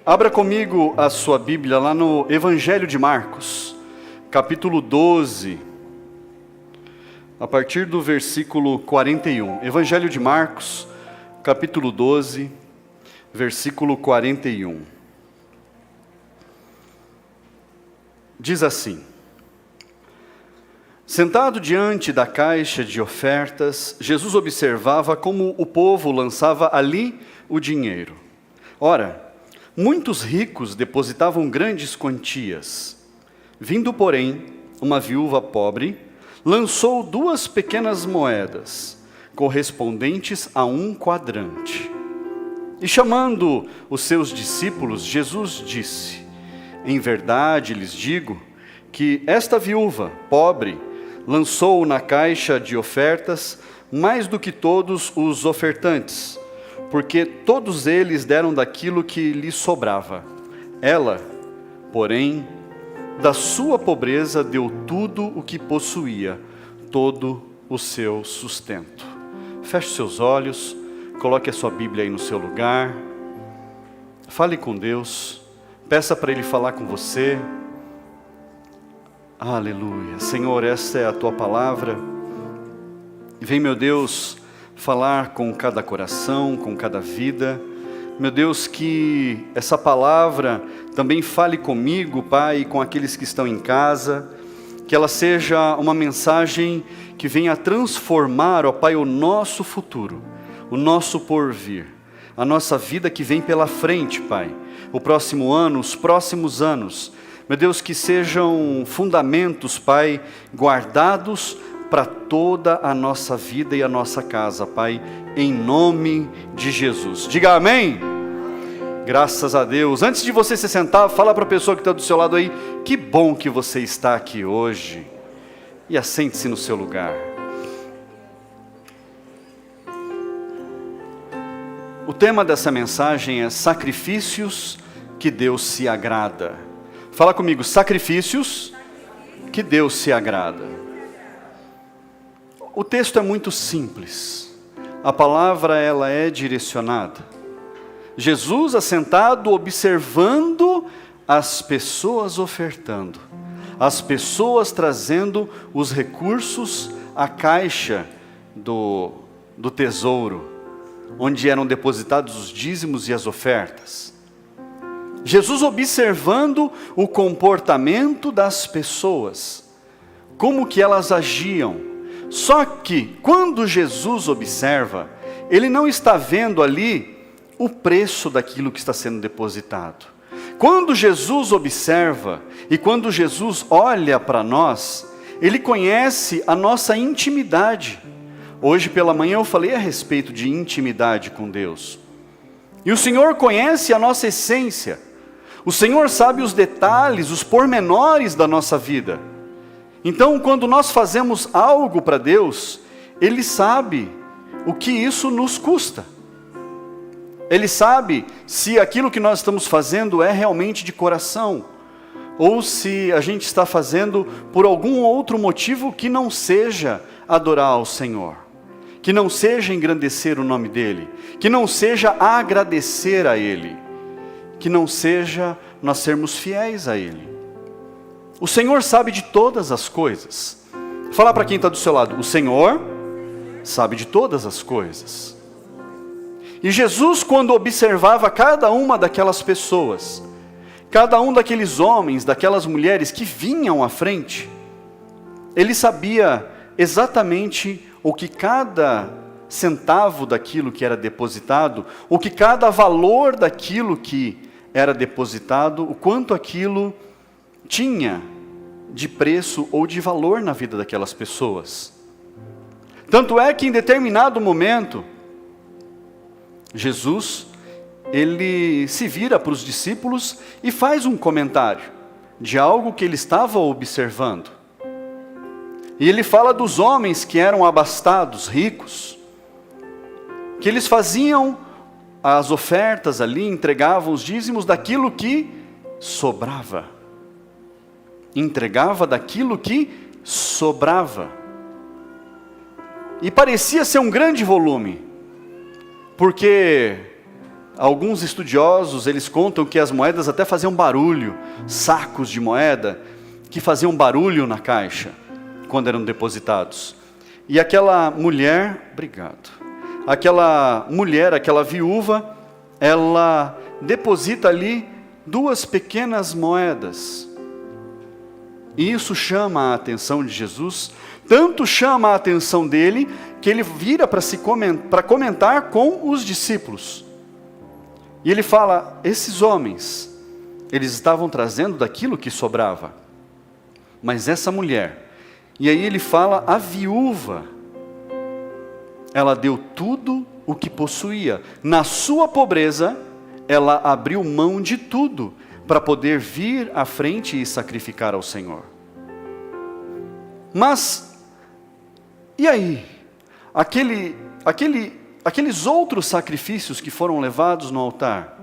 Abra comigo a sua Bíblia lá no Evangelho de Marcos, capítulo 12, a partir do versículo 41. Evangelho de Marcos, capítulo 12, versículo 41. Diz assim: Sentado diante da caixa de ofertas, Jesus observava como o povo lançava ali o dinheiro. Ora, muitos ricos depositavam grandes quantias. Vindo, porém, uma viúva pobre, lançou 2 pequenas moedas, correspondentes a 1 quadrante. E chamando os seus discípulos, Jesus disse: Em verdade lhes digo que esta viúva pobre lançou na caixa de ofertas mais do que todos os ofertantes, porque todos eles deram daquilo que lhes sobrava. Ela, porém, da sua pobreza deu tudo o que possuía, todo o seu sustento. Feche seus olhos, coloque a sua Bíblia aí no seu lugar, fale com Deus, peça para Ele falar com você. Aleluia. Senhor, esta é a Tua palavra. Vem, meu Deus, falar com cada coração, com cada vida. Meu Deus, que essa palavra também fale comigo, Pai, e com aqueles que estão em casa. Que ela seja uma mensagem que venha transformar, ó Pai, o nosso futuro, o nosso porvir, a nossa vida que vem pela frente, Pai. O próximo ano, os próximos anos. Meu Deus, que sejam fundamentos, Pai, guardados para toda a nossa vida e a nossa casa, Pai, em nome de Jesus. Diga amém. Graças a Deus. Antes de você se sentar, fala para a pessoa que está do seu lado aí, que bom que você está aqui hoje. E assente-se no seu lugar. O tema dessa mensagem é sacrifícios que Deus se agrada. Fala comigo, sacrifícios que Deus se agrada. O texto é muito simples. A palavra ela é direcionada. Jesus assentado observando as pessoas ofertando. As pessoas trazendo os recursos à caixa do tesouro, onde eram depositados os dízimos e as ofertas. Jesus observando o comportamento das pessoas, como que elas agiam. Só que, quando Jesus observa, Ele não está vendo ali o preço daquilo que está sendo depositado. Quando Jesus observa, e quando Jesus olha para nós, Ele conhece a nossa intimidade. Hoje pela manhã eu falei a respeito de intimidade com Deus. E o Senhor conhece a nossa essência. O Senhor sabe os detalhes, os pormenores da nossa vida. Então, quando nós fazemos algo para Deus, Ele sabe o que isso nos custa. Ele sabe se aquilo que nós estamos fazendo é realmente de coração, ou se a gente está fazendo por algum outro motivo que não seja adorar ao Senhor, que não seja engrandecer o nome dEle, que não seja agradecer a Ele, que não seja nós sermos fiéis a Ele. O Senhor sabe de todas as coisas. Fala para quem está do seu lado, o Senhor sabe de todas as coisas. E Jesus, quando observava cada uma daquelas pessoas, cada um daqueles homens, daquelas mulheres que vinham à frente, Ele sabia exatamente o que cada centavo daquilo que era depositado, o que cada valor daquilo que era depositado, o quanto aquilo tinha de preço ou de valor na vida daquelas pessoas. Tanto é que em determinado momento, Jesus, Ele se vira para os discípulos e faz um comentário de algo que Ele estava observando. E Ele fala dos homens que eram abastados, ricos, que eles faziam as ofertas ali, entregavam os dízimos daquilo que sobrava. Entregava daquilo que sobrava. E parecia ser um grande volume, porque Alguns estudiosos, eles contam que as moedas até faziam barulho, sacos de moeda que faziam barulho na caixa, quando eram depositados. E aquela mulher, aquela viúva, ela deposita ali 2 pequenas moedas. E isso chama a atenção de Jesus, tanto chama a atenção dele, que ele vira para comentar com os discípulos. E ele fala, esses homens, eles estavam trazendo daquilo que sobrava. Mas essa mulher, e aí ele fala, a viúva, ela deu tudo o que possuía. Na sua pobreza, ela abriu mão de tudo para poder vir à frente e sacrificar ao Senhor. Mas, e aí? Aqueles outros sacrifícios que foram levados no altar,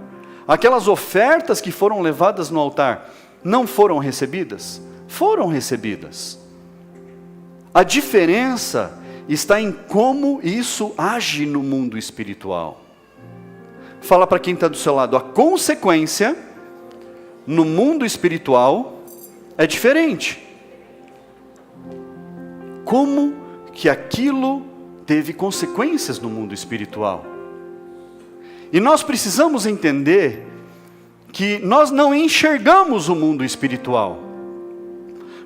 aquelas ofertas que foram levadas no altar, não foram recebidas? Foram recebidas. A diferença está em como isso age no mundo espiritual. Fala para quem está do seu lado, a consequência no mundo espiritual é diferente. Como que aquilo teve consequências no mundo espiritual? E nós precisamos entender que nós não enxergamos o mundo espiritual.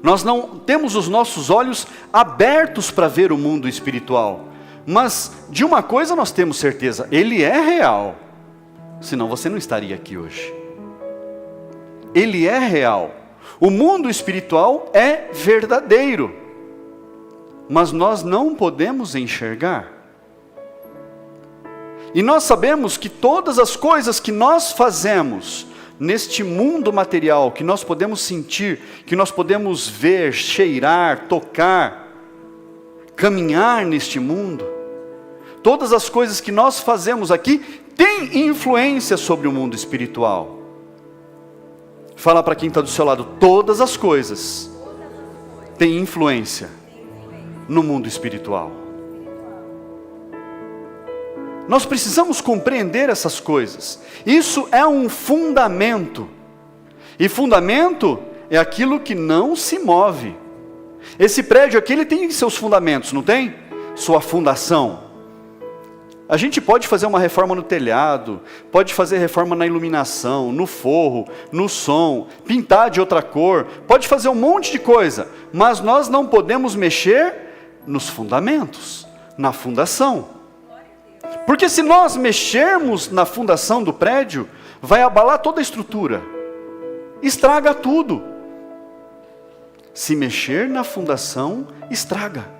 Nós não temos os nossos olhos abertos para ver o mundo espiritual. Mas de uma coisa nós temos certeza, ele é real. Senão você não estaria aqui hoje. Ele é real. O mundo espiritual é verdadeiro. Mas nós não podemos enxergar. E nós sabemos que todas as coisas que nós fazemos neste mundo material, que nós podemos sentir, que nós podemos ver, cheirar, tocar, caminhar neste mundo, todas as coisas que nós fazemos aqui têm influência sobre o mundo espiritual. Fala para quem está do seu lado, todas as coisas têm influência no mundo espiritual. Nós precisamos compreender essas coisas. Isso é um fundamento. E fundamento é aquilo que não se move. Esse prédio aqui, ele tem seus fundamentos, não tem? Sua fundação. A gente pode fazer uma reforma no telhado, pode fazer reforma na iluminação, no forro, no som, pintar de outra cor, pode fazer um monte de coisa, mas nós não podemos mexer nos fundamentos, na fundação. Porque se nós mexermos na fundação do prédio, vai abalar toda a estrutura, estraga tudo. Se mexer na fundação, estraga.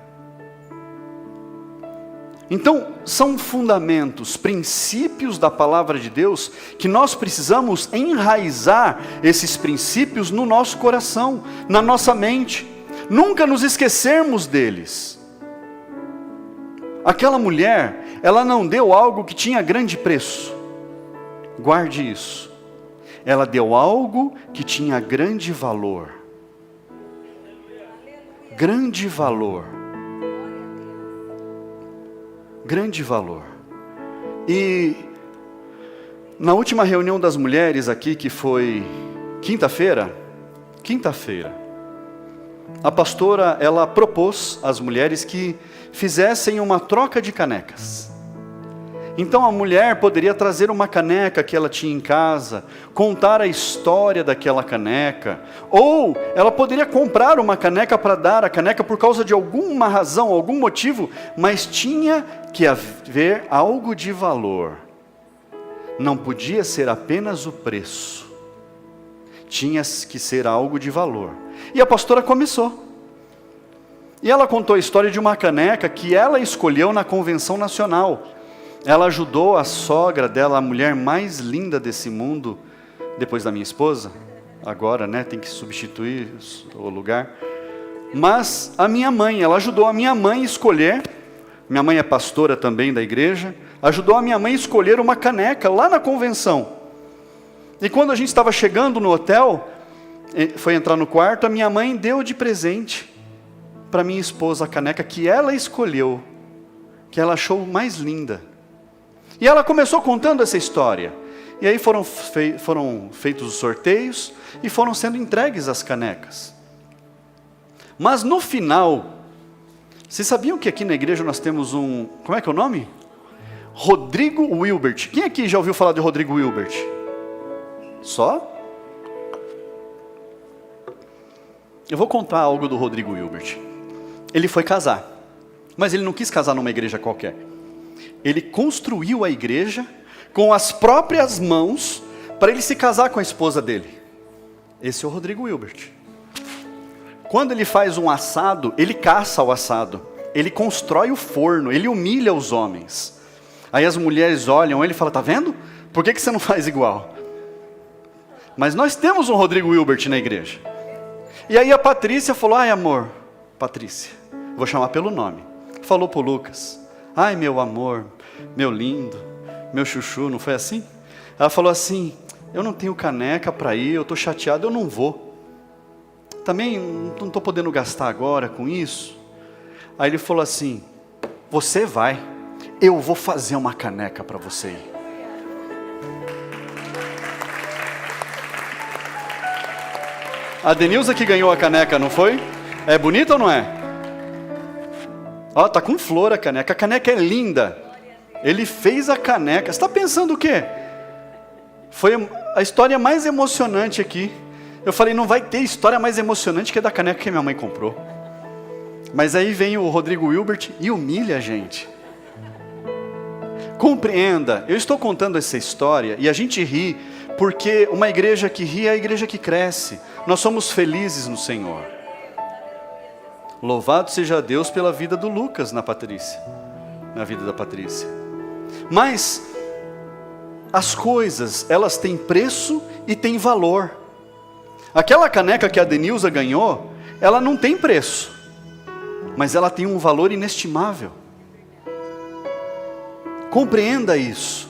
Então, são fundamentos, princípios da palavra de Deus, que nós precisamos enraizar esses princípios no nosso coração, na nossa mente, nunca nos esquecermos deles. Aquela mulher, ela não deu algo que tinha grande preço, guarde isso, ela deu algo que tinha grande valor, grande valor, grande valor. E na última reunião das mulheres aqui, que foi quinta-feira, a pastora, ela propôs às mulheres que fizessem uma troca de canecas. Então a mulher poderia trazer uma caneca que ela tinha em casa, contar a história daquela caneca, ou ela poderia comprar uma caneca para dar a caneca por causa de alguma razão, algum motivo, mas tinha que haver algo de valor. Não podia ser apenas o preço, tinha que ser algo de valor. E a pastora começou. E ela contou a história de uma caneca que ela escolheu na convenção nacional. Ela ajudou a sogra dela, a mulher mais linda desse mundo, depois da minha esposa. Agora, né, tem que substituir o lugar. Mas a minha mãe, ela ajudou a minha mãe a escolher. Minha mãe é pastora também da igreja. Ajudou a minha mãe a escolher uma caneca lá na convenção. E quando a gente estava chegando no hotel, foi entrar no quarto, a minha mãe deu de presente para minha esposa a caneca que ela escolheu, que ela achou mais linda. E ela começou contando essa história. E aí foram feitos os sorteios e foram sendo entregues as canecas. Mas no final, vocês sabiam que aqui na igreja nós temos um... Como é que é o nome? Rodrigo Wilbert. Quem aqui já ouviu falar de Rodrigo Wilbert? Só? Eu vou contar algo do Rodrigo Wilbert. Ele foi casar, mas ele não quis casar numa igreja qualquer. Ele construiu a igreja com as próprias mãos para ele se casar com a esposa dele. Esse é o Rodrigo Wilbert. Quando ele faz um assado, ele caça o assado. Ele constrói o forno, ele humilha os homens. Aí as mulheres olham ele e falam, tá vendo? Por que você não faz igual? Mas nós temos um Rodrigo Wilbert na igreja. E aí a Patrícia falou, ai amor, Patrícia, vou chamar pelo nome. Falou pro Lucas, ai meu amor, meu lindo, meu chuchu, não foi assim? Ela falou assim, eu não tenho caneca para ir, eu estou chateado, eu não vou. Também não estou podendo gastar agora com isso. Aí ele falou assim, você vai, eu vou fazer uma caneca para você ir. A Denilza que ganhou a caneca, não foi? É bonita ou não é? Ó, tá com flor a caneca é linda. Ele fez a caneca, você está pensando o quê? Foi a história mais emocionante aqui. Eu falei, não vai ter história mais emocionante que a da caneca que minha mãe comprou. Mas aí vem o Rodrigo Wilbert e humilha a gente. Compreenda, eu estou contando essa história e a gente ri, porque uma igreja que ri é a igreja que cresce. Nós somos felizes no Senhor. Louvado seja Deus pela vida do Lucas na vida da Patrícia. Mas as coisas, elas têm preço e têm valor. Aquela caneca que a Denilza ganhou, ela não tem preço, mas ela tem um valor inestimável. Compreenda isso.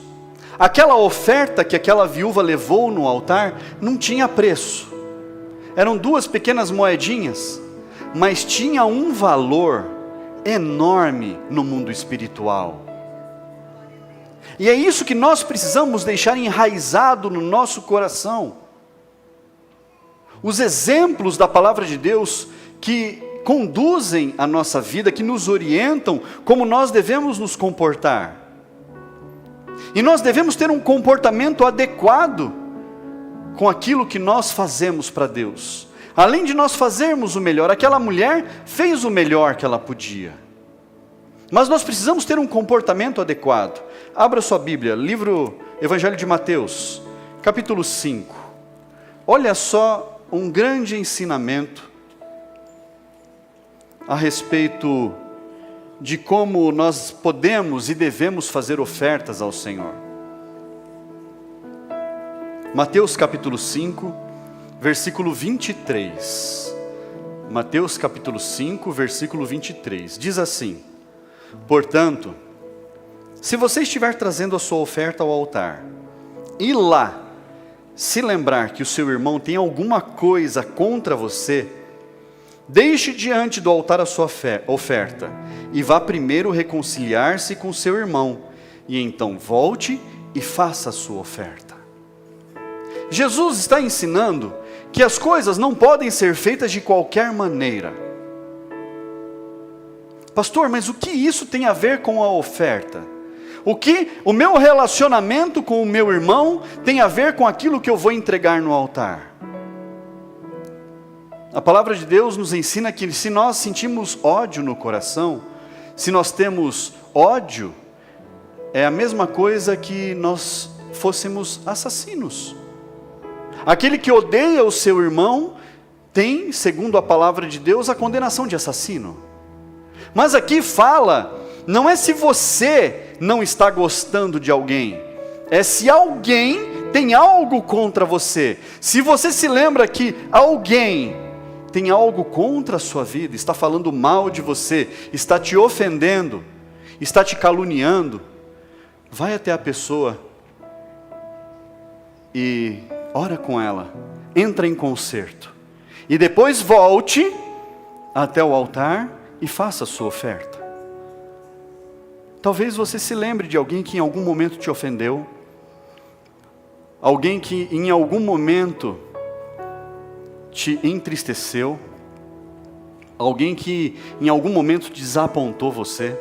Aquela oferta que aquela viúva levou no altar não tinha preço. Eram 2 pequenas moedinhas, mas tinha um valor enorme no mundo espiritual. E é isso que nós precisamos deixar enraizado no nosso coração. Os exemplos da palavra de Deus que conduzem a nossa vida, que nos orientam como nós devemos nos comportar. E nós devemos ter um comportamento adequado com aquilo que nós fazemos para Deus. Além de nós fazermos o melhor, aquela mulher fez o melhor que ela podia. Mas nós precisamos ter um comportamento adequado. Abra sua Bíblia, livro Evangelho de Mateus, capítulo 5. Olha só um grande ensinamento a respeito de como nós podemos e devemos fazer ofertas ao Senhor. Mateus capítulo 5, versículo 23. Mateus capítulo 5, versículo 23. Diz assim: portanto, se você estiver trazendo a sua oferta ao altar, e lá se lembrar que o seu irmão tem alguma coisa contra você, deixe diante do altar a sua oferta, e vá primeiro reconciliar-se com seu irmão, e então volte e faça a sua oferta. Jesus está ensinando que as coisas não podem ser feitas de qualquer maneira. Pastor, mas o que isso tem a ver com a oferta? O que o meu relacionamento com o meu irmão tem a ver com aquilo que eu vou entregar no altar? A palavra de Deus nos ensina que se nós sentimos ódio no coração, se nós temos ódio, é a mesma coisa que nós fôssemos assassinos. Aquele que odeia o seu irmão tem, segundo a palavra de Deus, a condenação de assassino. Mas aqui fala, não é se você não está gostando de alguém, é se alguém tem algo contra você. Se você se lembra que alguém tem algo contra a sua vida, está falando mal de você, está te ofendendo, está te caluniando, vai até a pessoa e ora com ela, entra em conserto, e depois volte até o altar e faça a sua oferta. Talvez você se lembre de alguém que em algum momento te ofendeu, alguém que em algum momento te entristeceu, alguém que em algum momento desapontou você,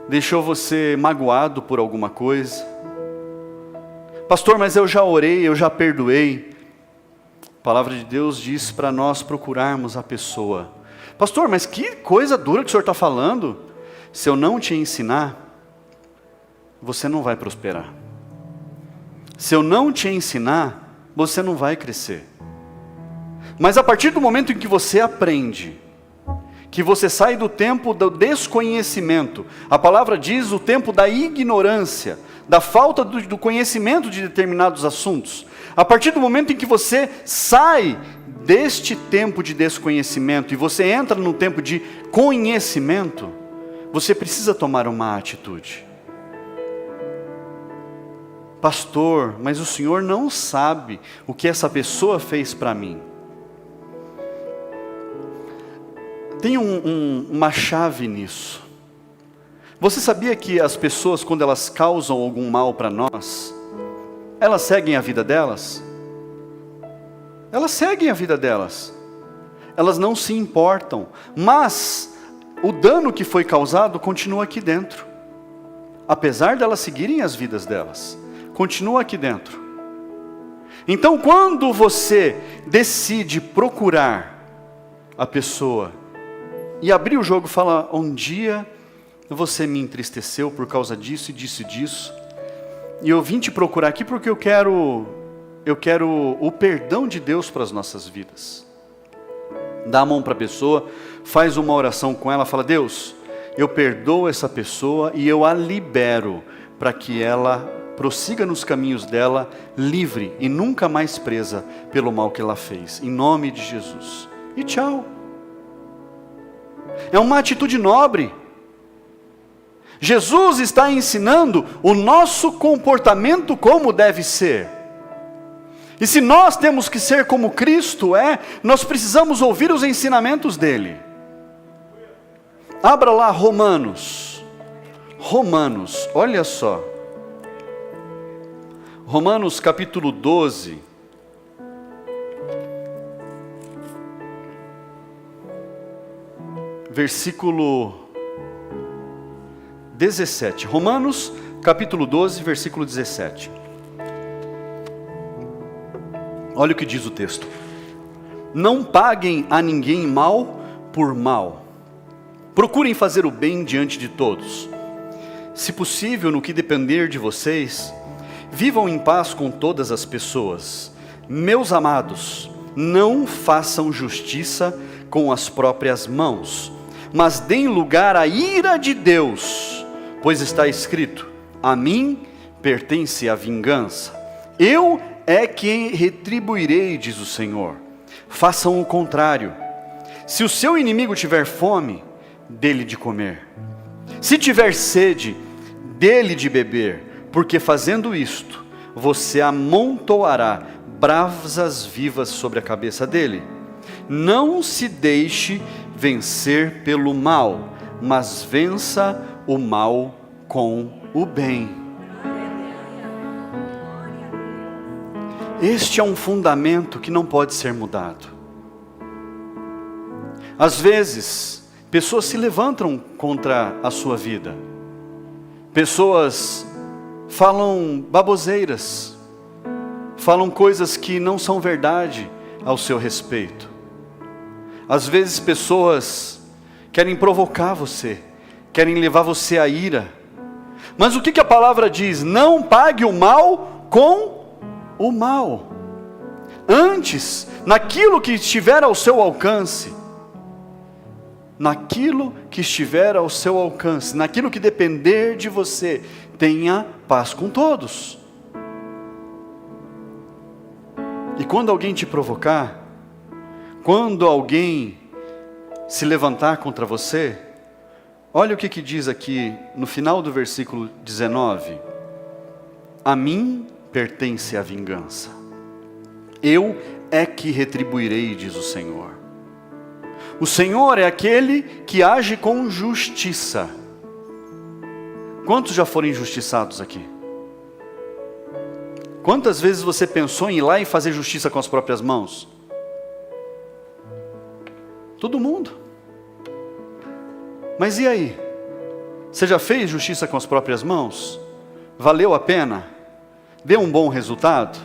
deixou você magoado por alguma coisa. Pastor, mas eu já orei, eu já perdoei. A palavra de Deus diz para nós procurarmos a pessoa. Pastor, mas que coisa dura que o senhor está falando. Se eu não te ensinar, você não vai prosperar. Se eu não te ensinar, você não vai crescer. Mas a partir do momento em que você aprende, que você sai do tempo do desconhecimento, a palavra diz o tempo da ignorância, da falta do conhecimento de determinados assuntos. A partir do momento em que você sai deste tempo de desconhecimento e você entra no tempo de conhecimento, você precisa tomar uma atitude. Pastor, mas o senhor não sabe o que essa pessoa fez para mim. Tem uma chave nisso. Você sabia que as pessoas, quando elas causam algum mal para nós, elas seguem a vida delas? Elas seguem a vida delas. Elas não se importam. Mas o dano que foi causado continua aqui dentro. Apesar de elas seguirem as vidas delas, continua aqui dentro. Então, quando você decide procurar a pessoa e abrir o jogo e falar: um dia você me entristeceu por causa disso e disso e disso, e eu vim te procurar aqui porque eu quero o perdão de Deus para as nossas vidas. Dá a mão para a pessoa, faz uma oração com ela, fala: Deus, eu perdoo essa pessoa e eu a libero para que ela prossiga nos caminhos dela, livre e nunca mais presa pelo mal que ela fez, em nome de Jesus. E tchau. É uma atitude nobre. Jesus está ensinando o nosso comportamento como deve ser. E se nós temos que ser como Cristo é, nós precisamos ouvir os ensinamentos dele. Abra lá Romanos, olha só. Romanos capítulo 12. Versículo 17. Romanos capítulo 12, versículo 17. Olha o que diz o texto: não paguem a ninguém mal por mal, procurem fazer o bem diante de todos. Se possível, no que depender de vocês, vivam em paz com todas as pessoas. Meus amados, não façam justiça com as próprias mãos, mas deem lugar à ira de Deus, pois está escrito: a mim pertence a vingança, eu é quem retribuirei, diz o Senhor. Façam o contrário. Se o seu inimigo tiver fome, dê-lhe de comer. Se tiver sede, dê-lhe de beber, porque fazendo isto, você amontoará brasas vivas sobre a cabeça dele. Não se deixe vencer pelo mal, mas vença o mal com o bem. Este é um fundamento que não pode ser mudado. Às vezes, pessoas se levantam contra a sua vida. Pessoas falam baboseiras, falam coisas que não são verdade ao seu respeito. Às vezes pessoas querem provocar você, querem levar você à ira. Mas o que a palavra diz? Não pague o mal com o mal. Antes, naquilo que estiver ao seu alcance, naquilo que depender de você, tenha paz com todos. E quando alguém te provocar, quando alguém se levantar contra você, olha o que diz aqui no final do versículo 19: a mim pertence a vingança, eu é que retribuirei, diz o Senhor. O Senhor é aquele que age com justiça. Quantos já foram injustiçados aqui? Quantas vezes você pensou em ir lá e fazer justiça com as próprias mãos? Todo mundo. Mas e aí? Você já fez justiça com as próprias mãos? Valeu a pena? Deu um bom resultado?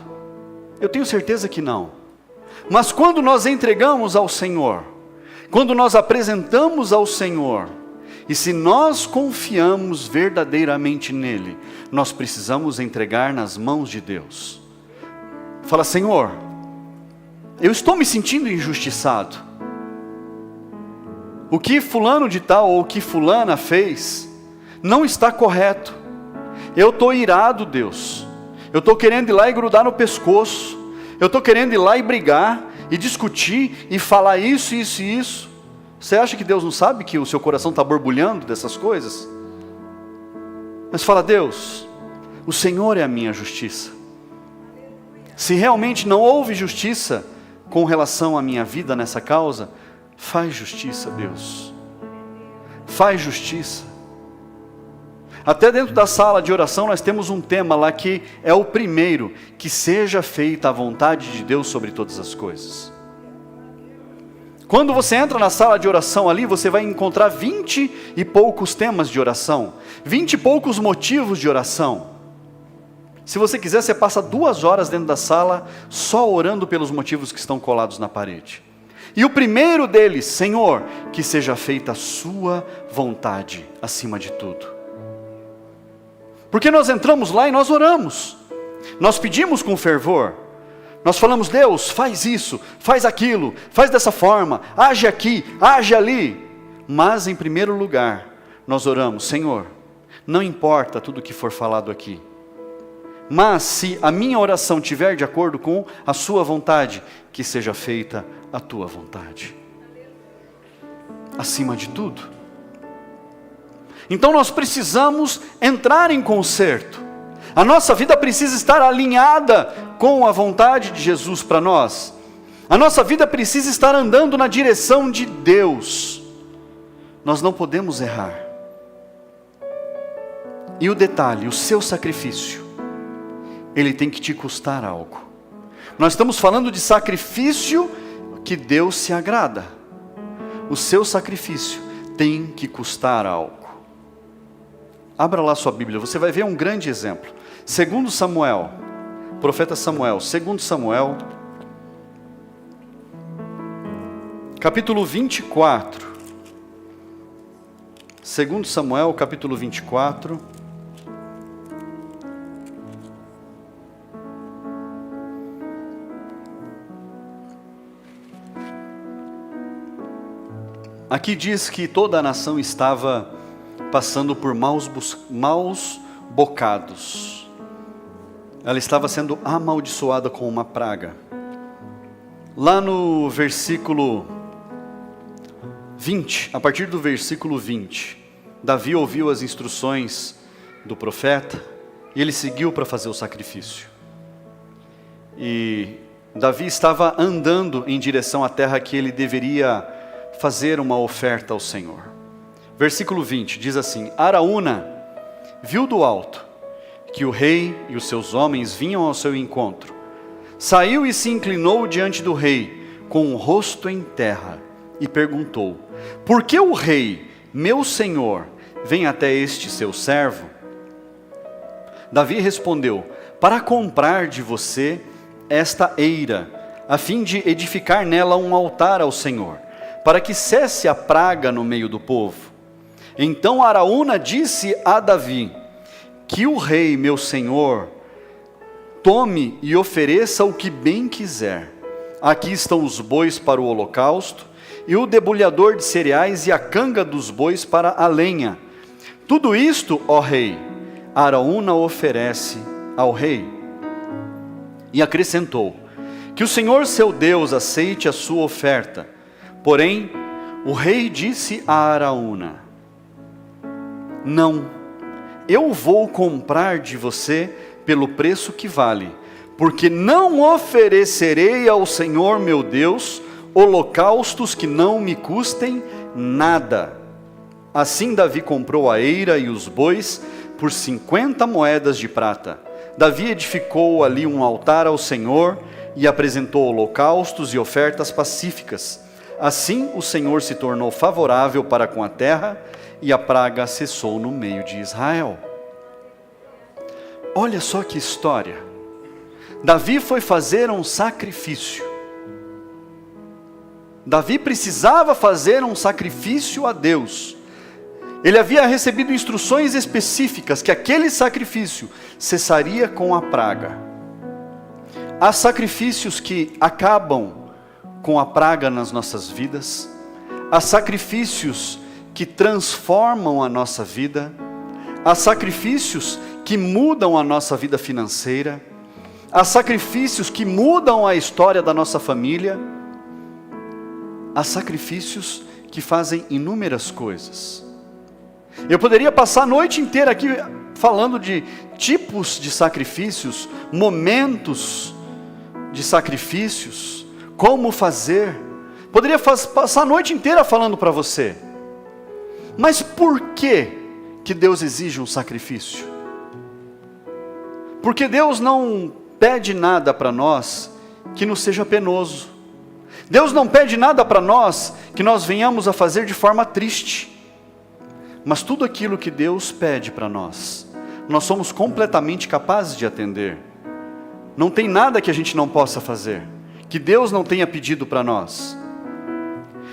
Eu tenho certeza que não. Mas quando nós entregamos ao Senhor, quando nós apresentamos ao Senhor, e se nós confiamos verdadeiramente nele, nós precisamos entregar nas mãos de Deus. Fala: Senhor, eu estou me sentindo injustiçado. O que fulano de tal ou o que fulana fez não está correto. Eu estou irado, Deus. Eu estou querendo ir lá e grudar no pescoço. Eu estou querendo ir lá e brigar, e discutir, e falar isso, isso e isso. Você acha que Deus não sabe que o seu coração está borbulhando dessas coisas? Mas fala: Deus, o Senhor é a minha justiça. Se realmente não houve justiça com relação à minha vida nessa causa, faz justiça, Deus. Faz justiça. Até dentro da sala de oração nós temos um tema lá que é o primeiro: que seja feita a vontade de Deus sobre todas as coisas. Quando você entra na sala de oração ali, você vai encontrar 20 e poucos temas de oração, 20 e poucos motivos de oração. Se você quiser, você passa 2 horas dentro da sala só orando pelos motivos que estão colados na parede. E o primeiro deles: Senhor, que seja feita a sua vontade acima de tudo. Porque nós entramos lá e nós oramos, nós pedimos com fervor, nós falamos: Deus, faz isso, faz aquilo, faz dessa forma, age aqui, age ali. Mas em primeiro lugar, nós oramos: Senhor, não importa tudo que for falado aqui, mas se a minha oração estiver de acordo com a sua vontade, que seja feita a tua vontade, acima de tudo. Então nós precisamos entrar em concerto. A nossa vida precisa estar alinhada com a vontade de Jesus para nós. A nossa vida precisa estar andando na direção de Deus. Nós não podemos errar. E o detalhe: o seu sacrifício, ele tem que te custar algo. Nós estamos falando de sacrifício que Deus se agrada. O seu sacrifício tem que custar algo. Abra lá sua Bíblia, você vai ver um grande exemplo. 2 Samuel, profeta Samuel, 2 Samuel, capítulo 24. 2 Samuel, capítulo 24. Aqui diz que toda a nação estava passando por maus bocados. Ela estava sendo amaldiçoada com uma praga. Lá no versículo 20, a partir do versículo 20, Davi ouviu as instruções do profeta e ele seguiu para fazer o sacrifício. E Davi estava andando em direção à terra que ele deveria fazer uma oferta ao Senhor. Versículo 20 diz assim: Araúna viu do alto que o rei e os seus homens vinham ao seu encontro. Saiu e se inclinou diante do rei, com o rosto em terra, e perguntou: por que o rei, meu senhor, vem até este seu servo? Davi respondeu: para comprar de você esta eira, a fim de edificar nela um altar ao Senhor, para que cesse a praga no meio do povo. Então Araúna disse a Davi: que o rei, meu senhor, tome e ofereça o que bem quiser. Aqui estão os bois para o holocausto, e o debulhador de cereais e a canga dos bois para a lenha. Tudo isto, ó rei, Araúna oferece ao rei. E acrescentou: que o Senhor seu Deus aceite a sua oferta. Porém, o rei disse a Araúna: não, eu vou comprar de você pelo preço que vale, porque não oferecerei ao Senhor meu Deus holocaustos que não me custem nada. Assim Davi comprou a eira e os bois por 50 moedas de prata. Davi edificou ali um altar ao Senhor e apresentou holocaustos e ofertas pacíficas. Assim o Senhor se tornou favorável para com a terra e a praga cessou no meio de Israel. Olha só que história. Davi foi fazer um sacrifício. Davi precisava fazer um sacrifício a Deus. Ele havia recebido instruções específicas que aquele sacrifício cessaria com a praga. Há sacrifícios que acabam com a praga nas nossas vidas. Há sacrifícios que transformam a nossa vida. Há sacrifícios que mudam a nossa vida financeira. Há sacrifícios que mudam a história da nossa família. Há sacrifícios que fazem inúmeras coisas. Eu poderia passar a noite inteira aqui falando de tipos de sacrifícios, momentos de sacrifícios, como fazer. Poderia passar a noite inteira falando para você. Mas por que Deus exige um sacrifício? Porque Deus não pede nada para nós que nos seja penoso. Deus não pede nada para nós que nós venhamos a fazer de forma triste. Mas tudo aquilo que Deus pede para nós somos completamente capazes de atender. Não tem nada que a gente não possa fazer, que Deus não tenha pedido para nós.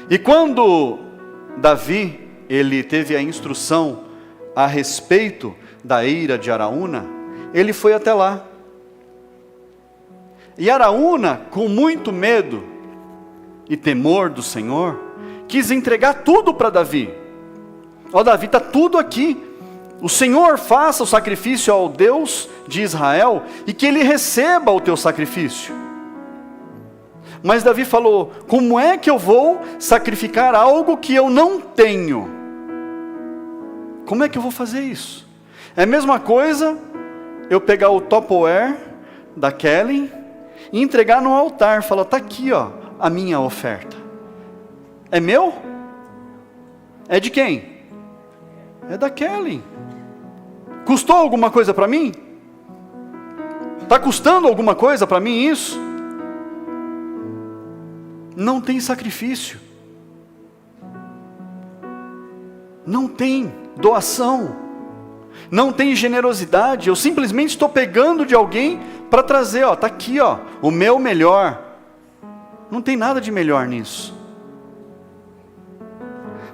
E quando Davi, ele teve a instrução a respeito da eira de Araúna, ele foi até lá. E Araúna, com muito medo e temor do Senhor, quis entregar tudo para Davi. Ó Davi, está tudo aqui. O Senhor faça o sacrifício ao Deus de Israel e que Ele receba o teu sacrifício. Mas Davi falou, como é que eu vou sacrificar algo que eu não tenho? Como é que eu vou fazer isso? É a mesma coisa eu pegar o Tupperware da Kelly e entregar no altar. Falar, está aqui ó, a minha oferta. É meu? É de quem? É da Kelly. Custou alguma coisa para mim? Está custando alguma coisa para mim isso? Não tem sacrifício. Não tem doação. Não tem generosidade. Eu simplesmente estou pegando de alguém para trazer, ó, está aqui, ó, o meu melhor. Não tem nada de melhor nisso.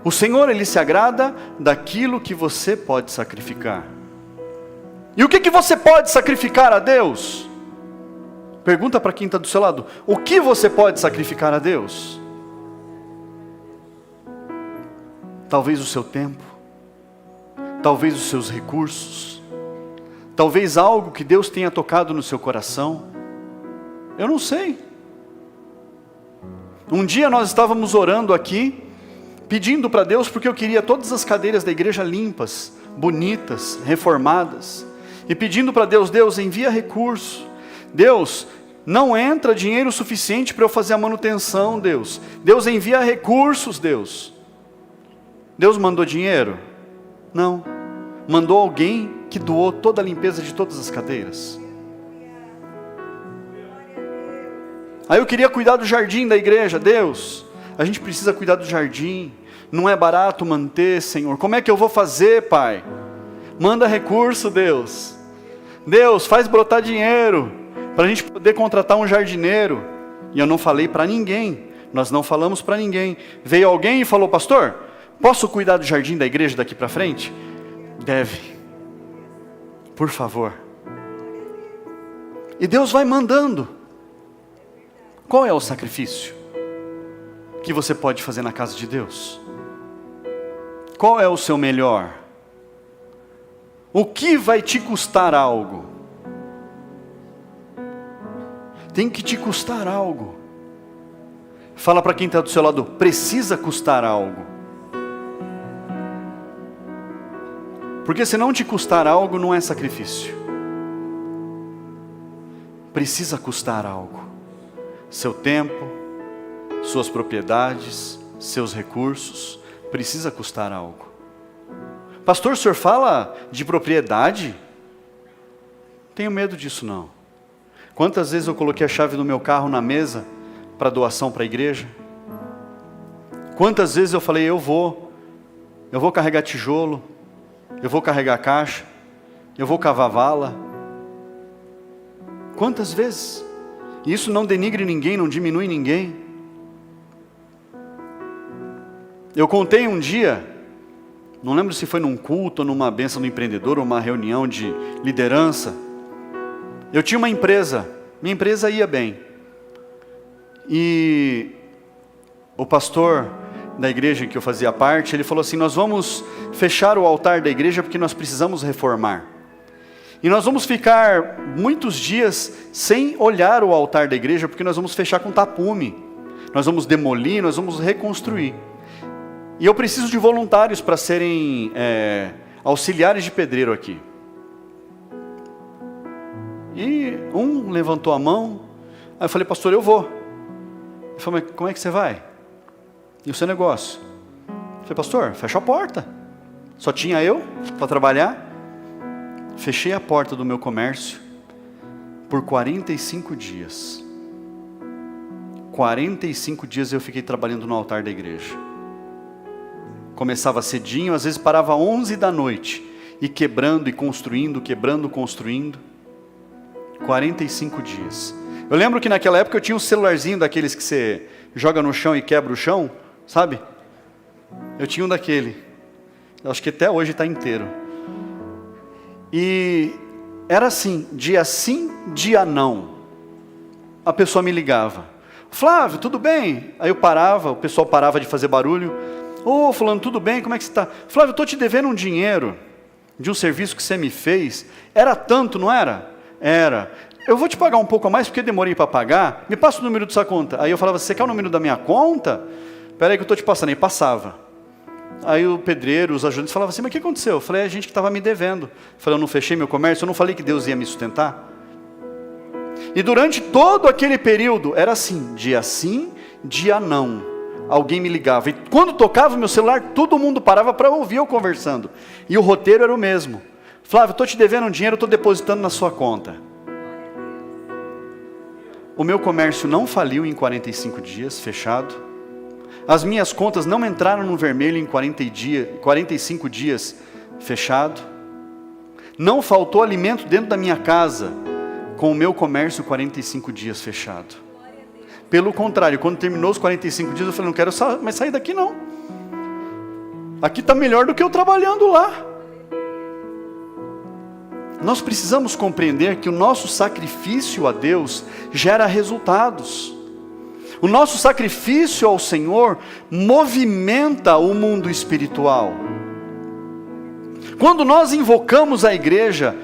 O Senhor, Ele se agrada daquilo que você pode sacrificar. E o que você pode sacrificar a Deus? Pergunta para quem está do seu lado. O que você pode sacrificar a Deus? Talvez o seu tempo. Talvez os seus recursos. Talvez algo que Deus tenha tocado no seu coração. Eu não sei. Um dia nós estávamos orando aqui, pedindo para Deus, porque eu queria todas as cadeiras da igreja limpas, bonitas, reformadas. E pedindo para Deus, Deus envia recurso. Deus, não entra dinheiro suficiente para eu fazer a manutenção, Deus. Deus envia recursos, Deus. Deus mandou dinheiro? Não. Mandou alguém que doou toda a limpeza de todas as cadeiras. Aí eu queria cuidar do jardim da igreja. Deus, a gente precisa cuidar do jardim. Não é barato manter, Senhor. Como é que eu vou fazer, Pai? Manda recurso, Deus. Deus, faz brotar dinheiro para a gente poder contratar um jardineiro. E eu não falei para ninguém. Nós não falamos para ninguém. Veio alguém e falou, pastor, posso cuidar do jardim da igreja daqui para frente? Deve. Por favor. E Deus vai mandando. Qual é o sacrifício que você pode fazer na casa de Deus? Qual é o seu melhor? O que vai te custar algo? Tem que te custar algo. Fala para quem está do seu lado, precisa custar algo. Porque se não te custar algo, não é sacrifício. Precisa custar algo. Seu tempo, suas propriedades, seus recursos, precisa custar algo. Pastor, o senhor fala de propriedade? tenho medo disso não. Quantas vezes eu coloquei a chave do meu carro na mesa para doação para a igreja? Quantas vezes eu falei, eu vou carregar tijolo, eu vou carregar caixa, eu vou cavar vala. Quantas vezes? E isso não denigre ninguém, não diminui ninguém. Eu contei um dia, não lembro se foi num culto, ou numa bênção do empreendedor, ou uma reunião de liderança. Eu tinha uma empresa, minha empresa ia bem. E o pastor da igreja em que eu fazia parte, ele falou assim, nós vamos fechar o altar da igreja porque nós precisamos reformar. E nós vamos ficar muitos dias sem olhar o altar da igreja, porque nós vamos fechar com tapume. Nós vamos demolir, nós vamos reconstruir. E eu preciso de voluntários para serem auxiliares de pedreiro aqui. E um levantou a mão, aí eu falei, pastor, eu vou. Ele falou, mas como é que você vai? E o seu negócio? Eu falei, pastor, fecha a porta. Só tinha eu para trabalhar. Fechei a porta do meu comércio por 45 dias. 45 dias eu fiquei trabalhando no altar da igreja. Começava cedinho, às vezes parava 11 da noite. E quebrando e construindo, quebrando, construindo. 45 dias. Eu lembro que naquela época eu tinha um celularzinho daqueles que você joga no chão e quebra o chão, sabe? Eu tinha um daquele. Eu acho que até hoje está inteiro. E era assim, dia sim, dia não. A pessoa me ligava. Flávio, tudo bem? Aí eu parava, o pessoal parava de fazer barulho. Ô, fulano, tudo bem? Como é que você está? Flávio, eu estou te devendo um dinheiro de um serviço que você me fez. Era tanto, não era? Era. Eu vou te pagar um pouco a mais porque eu demorei para pagar. Me passa o número da sua conta. Aí eu falava, você quer o número da minha conta? Espera aí que eu estou te passando. Aí passava. Aí o pedreiro, os ajudantes falavam assim, mas o que aconteceu? Eu falei, a gente que estava me devendo. Eu falei, eu não fechei meu comércio, eu não falei que Deus ia me sustentar? E durante todo aquele período, era assim, dia não. Alguém me ligava. E quando tocava o meu celular, todo mundo parava para ouvir eu conversando. E o roteiro era o mesmo. Flávio, estou te devendo um dinheiro, estou depositando na sua conta. O meu comércio não faliu em 45 dias, fechado. As minhas contas não entraram no vermelho em 45 dias, fechado. Não faltou alimento dentro da minha casa, com o meu comércio 45 dias fechado. Pelo contrário, quando terminou os 45 dias, eu falei, não quero mais sair daqui não. Aqui está melhor do que eu trabalhando lá. Nós precisamos compreender que o nosso sacrifício a Deus gera resultados. O nosso sacrifício ao Senhor movimenta o mundo espiritual. Quando nós invocamos a igreja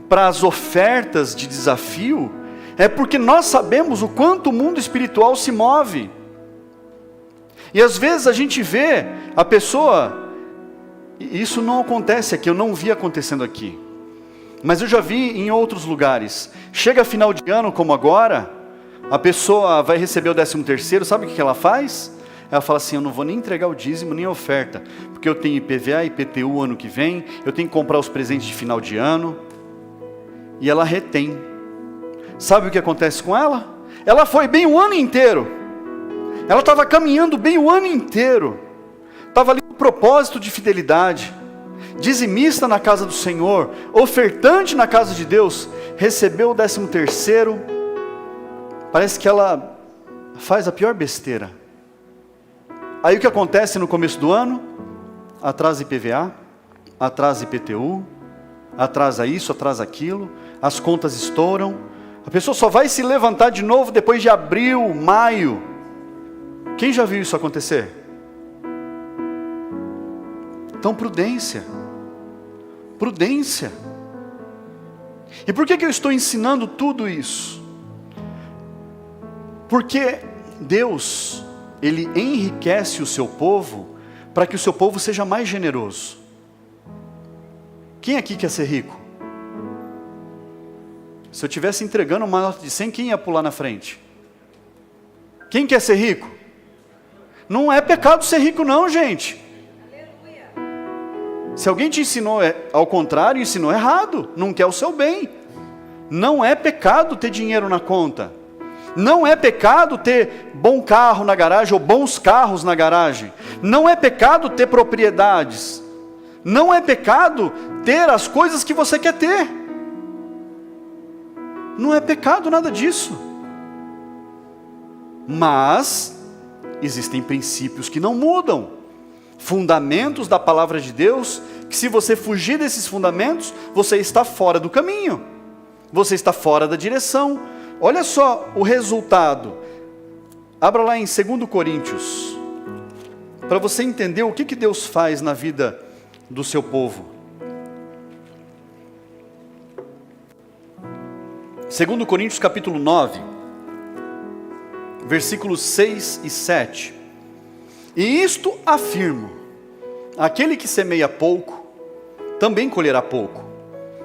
para as ofertas de desafio, é porque nós sabemos o quanto o mundo espiritual se move. E às vezes a gente vê a pessoa, isso não acontece aqui, eu não vi acontecendo aqui. Mas eu já vi em outros lugares. Chega final de ano como agora, a pessoa vai receber o 13º, sabe o que ela faz? Ela fala assim, eu não vou nem entregar o dízimo nem a oferta, porque eu tenho IPVA, IPTU ano que vem, eu tenho que comprar os presentes de final de ano, e ela retém. Sabe o que acontece com ela? Ela foi bem o ano inteiro, ela estava caminhando bem o ano inteiro, estava ali no propósito de fidelidade, dizimista na casa do Senhor, ofertante na casa de Deus, recebeu o 13º, parece que ela faz a pior besteira. Aí o que acontece no começo do ano? Atrasa IPVA, atrasa IPTU, atrasa isso, atrasa aquilo, as contas estouram, a pessoa só vai se levantar de novo depois de abril, maio. Quem já viu isso acontecer? Então prudência. Prudência. E por que eu estou ensinando tudo isso? Porque Deus, Ele enriquece o seu povo, para que o seu povo seja mais generoso. Quem aqui quer ser rico? Se eu estivesse entregando uma nota de 100, quem ia pular na frente? Quem quer ser rico? Não é pecado ser rico não, gente. Se alguém te ensinou ao contrário, ensinou errado, não quer o seu bem. Não é pecado ter dinheiro na conta. Não é pecado ter bom carro na garagem ou bons carros na garagem. Não é pecado ter propriedades. Não é pecado ter as coisas que você quer ter. Não é pecado nada disso. Mas existem princípios que não mudam. Fundamentos da palavra de Deus, que se você fugir desses fundamentos, você está fora do caminho. Você está fora da direção. Olha só o resultado. Abra lá em 2 Coríntios, para você entender o que Deus faz na vida do seu povo. 2 Coríntios capítulo 9, versículos 6 e 7. E isto afirmo: aquele que semeia pouco, também colherá pouco.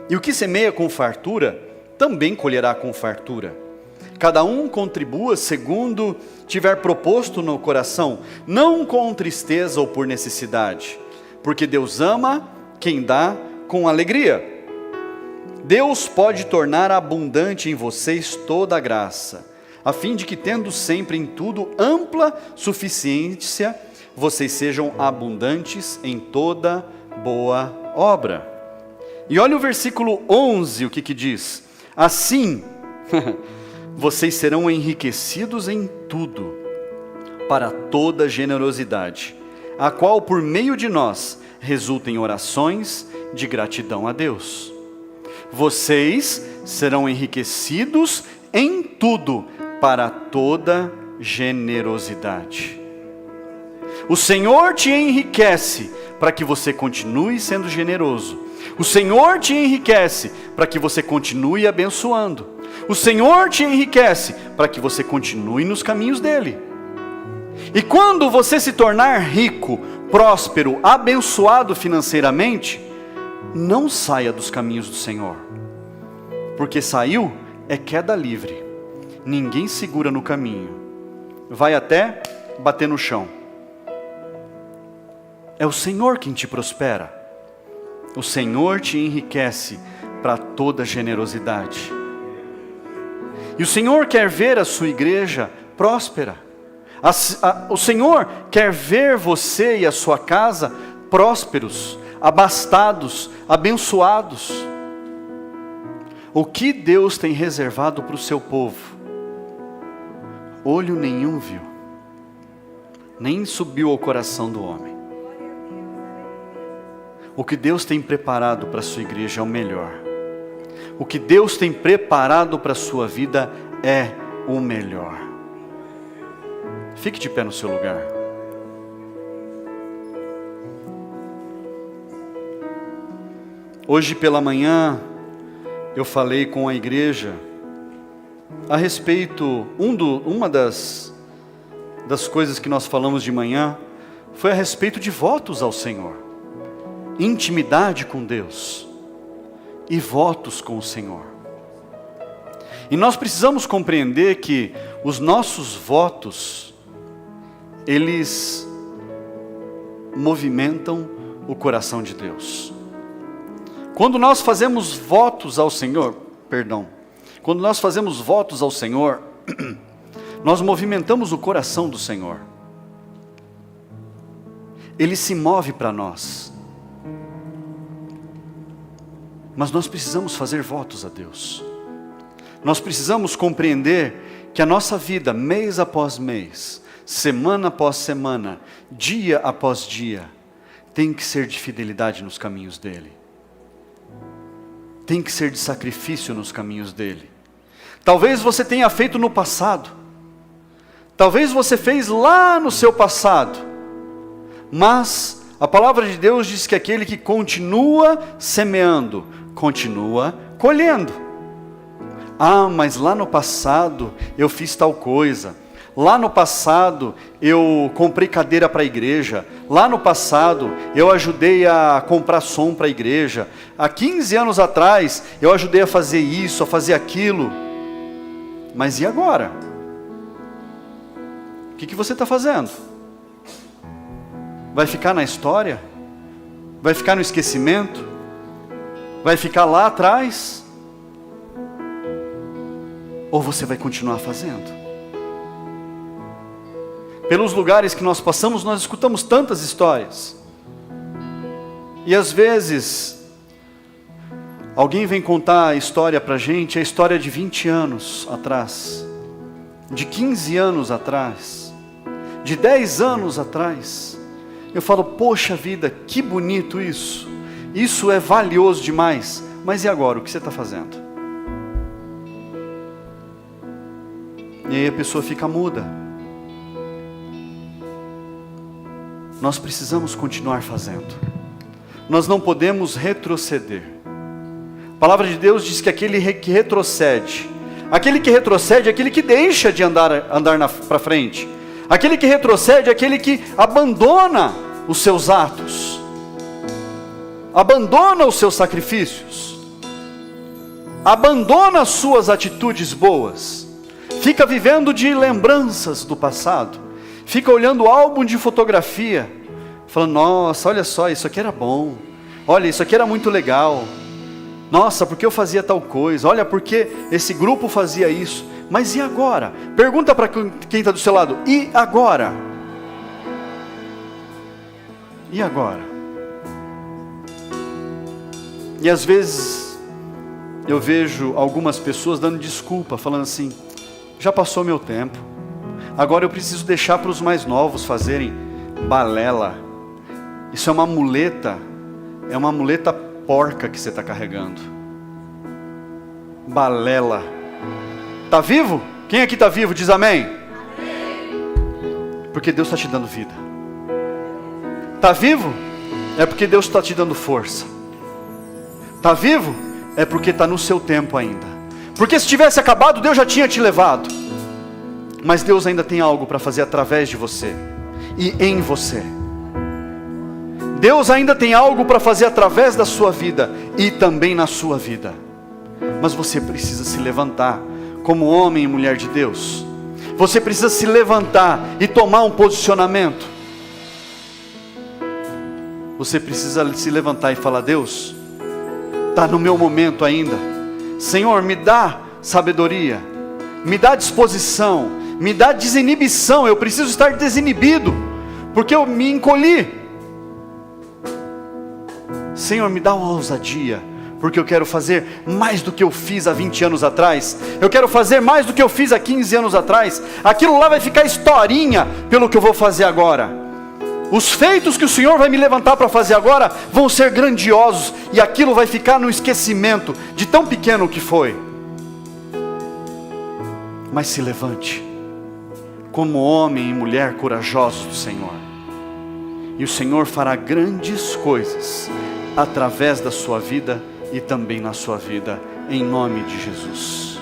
E o que semeia com fartura, também colherá com fartura. Cada um contribua segundo tiver proposto no coração, não com tristeza ou por necessidade, porque Deus ama quem dá com alegria. Deus pode tornar abundante em vocês toda a graça, a fim de que, tendo sempre em tudo ampla suficiência, vocês sejam abundantes em toda boa obra. E olha o versículo 11, o que diz: assim, vocês serão enriquecidos em tudo, para toda generosidade, a qual por meio de nós resulta em orações de gratidão a Deus. Vocês serão enriquecidos em tudo, para toda generosidade. O Senhor te enriquece para que você continue sendo generoso. O Senhor te enriquece para que você continue abençoando. O Senhor te enriquece para que você continue nos caminhos dele. E quando você se tornar rico, próspero, abençoado financeiramente, não saia dos caminhos do Senhor. Porque saiu é queda livre. Ninguém segura no caminho. Vai até bater no chão. É o Senhor quem te prospera. O Senhor te enriquece para toda generosidade. E o Senhor quer ver a sua igreja próspera. O Senhor quer ver você e a sua casa prósperos, abastados, abençoados. O que Deus tem reservado para o seu povo, olho nenhum viu, nem subiu ao coração do homem. O que Deus tem preparado para a sua igreja é o melhor. O que Deus tem preparado para a sua vida é o melhor. Fique de pé no seu lugar. Hoje pela manhã, eu falei com a igreja a respeito, uma das coisas que nós falamos de manhã, foi a respeito de votos ao Senhor. Intimidade com Deus e votos com o Senhor. E nós precisamos compreender que os nossos votos, eles movimentam o coração de Deus. Quando nós fazemos votos ao Senhor, quando nós fazemos votos ao Senhor, nós movimentamos o coração do Senhor. Ele se move para nós. Mas nós precisamos fazer votos a Deus. Nós precisamos compreender que a nossa vida, mês após mês, semana após semana, dia após dia, tem que ser de fidelidade nos caminhos dEle. Tem que ser de sacrifício nos caminhos dEle. Talvez você tenha feito no passado. Talvez você fez lá no seu passado. Mas a palavra de Deus diz que aquele que continua semeando, continua colhendo. Ah, mas lá no passado eu fiz tal coisa. Lá no passado eu comprei cadeira para a igreja. Lá no passado eu ajudei a comprar som para a igreja. Há 15 anos atrás eu ajudei a fazer isso, a fazer aquilo. Mas e agora? O que você está fazendo? Vai ficar na história? Vai ficar no esquecimento? Vai ficar lá atrás? ou você vai continuar fazendo? Pelos lugares que nós passamos, nós escutamos tantas histórias. E às vezes, alguém vem contar a história para a gente, a história de 20 anos atrás, de 15 anos atrás, de 10 anos atrás. Eu falo, poxa vida, que bonito isso. Isso é valioso demais. Mas e agora, o que você está fazendo? E aí a pessoa fica muda. Nós precisamos continuar fazendo. Nós não podemos retroceder. A palavra de Deus diz que aquele que retrocede é aquele que deixa de andar para frente. Aquele que retrocede é aquele que abandona os seus atos, abandona os seus sacrifícios, abandona as suas atitudes boas, fica vivendo de lembranças do passado, fica olhando o álbum de fotografia, falando, nossa, olha só, isso aqui era bom, olha, isso aqui era muito legal, nossa, porque eu fazia tal coisa, olha, porque esse grupo fazia isso. Mas e agora? Pergunta para quem está do seu lado, e agora? E agora? E às vezes eu vejo algumas pessoas dando desculpa, falando assim, já passou meu tempo, agora eu preciso deixar para os mais novos fazerem. Balela. Isso é uma muleta porca que você está carregando. Balela. Está vivo? Quem aqui está vivo diz amém? Porque Deus está te dando vida. Está vivo? É porque Deus está te dando força. Está vivo? É porque está no seu tempo ainda. Porque se tivesse acabado, Deus já tinha te levado. Mas Deus ainda tem algo para fazer através de você e em você. Deus ainda tem algo para fazer através da sua vida e também na sua vida. Mas você precisa se levantar como homem e mulher de Deus. Você precisa se levantar e tomar um posicionamento. Você precisa se levantar e falar, Deus, está no meu momento ainda. Senhor, me dá sabedoria, me dá disposição, me dá desinibição. Eu preciso estar desinibido, porque eu me encolhi. Senhor, me dá uma ousadia, porque eu quero fazer mais do que eu fiz há 20 anos atrás. Eu quero fazer mais do que eu fiz há 15 anos atrás. Aquilo lá vai ficar historinha pelo que eu vou fazer agora. Os feitos que o Senhor vai me levantar para fazer agora vão ser grandiosos, e aquilo vai ficar no esquecimento de tão pequeno que foi. Mas se levante como homem e mulher corajosos do Senhor, e o Senhor fará grandes coisas através da sua vida e também na sua vida, em nome de Jesus.